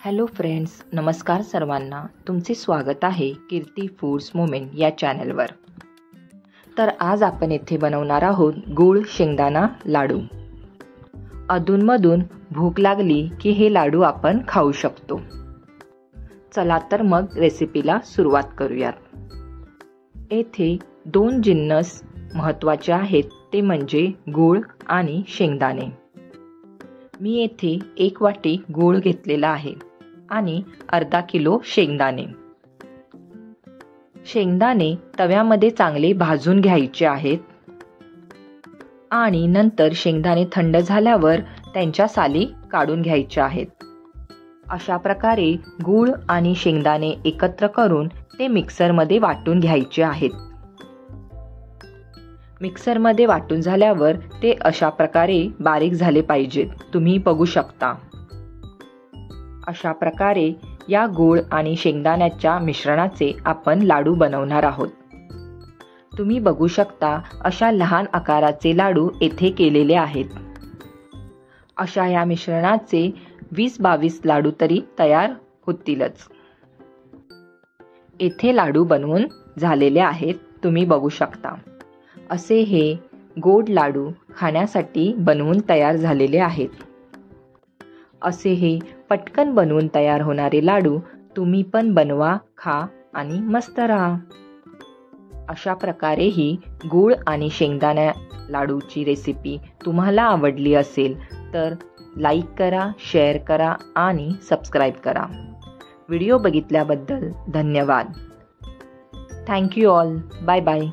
Hello friends, नमस्कार सर्वांना. तुमचे स्वागत आहे कीर्ती फूड्स मोमेंट या चॅनलवर. तर आज आपण येथे बनवणार आहोत गूळ शेंगदाणा लाडू. अधूनमधून भूक लागली की हे लाडू आपण खाऊ शकतो. चला तर मग रेसिपीला सुरुवात करूयात. येथे 2 जिन्नस महत्त्वाचे आहेत, ते म्हणजे गूळ आणि शेंगदाणे. मी येथे 1 वाटी गूळ घेतलेला आहे आणि अर्धा किलो शेंगदाणे. शेंगदाणे तव्यामध्ये चांगले भाजून घ्यायचे आहेत आणि नंतर शेंगदाणे थंड झाल्यावर त्यांच्या साली काढून घ्यायच्या आहेत. अशा प्रकारे गूळ आणि शेंगदाणे एकत्र करून ते मिक्सरमध्ये वाटून घ्यायचे आहेत. मिक्सरमध्ये वाटून झाल्यावर ते अशा प्रकारे बारीक झाले पाहिजेत. तुम्ही बघू शकता. अशा प्रकारे या गूळ आणि शेंगदाण्याच्या मिश्रणाचे आपण लाडू बनवणार आहोत. तुम्ही बघू शकता अशा लहान आकाराचे लाडू येथे केलेले आहेत. अशा या मिश्रणाचे 20-22 लाडू तरी तयार होतीलच. येथे लाडू बनवून झालेले आहेत. तुम्ही बघू शकता. असे हे गोड लाडू खाण्यासाठी बनवून तयार झालेले आहेत. असे हे पटकन बनवून तयार होणारे लाडू तुम्ही पण बनवा, खा आणि मस्त राहा. अशा प्रकारे ही गूळ आणि शेंगदाणा लाडूची रेसिपी तुम्हाला आवडली असेल तर लाईक करा, शेअर करा आणि सबस्क्राईब करा. व्हिडिओ बघितल्याबद्दल धन्यवाद. Thank you all. Bye bye.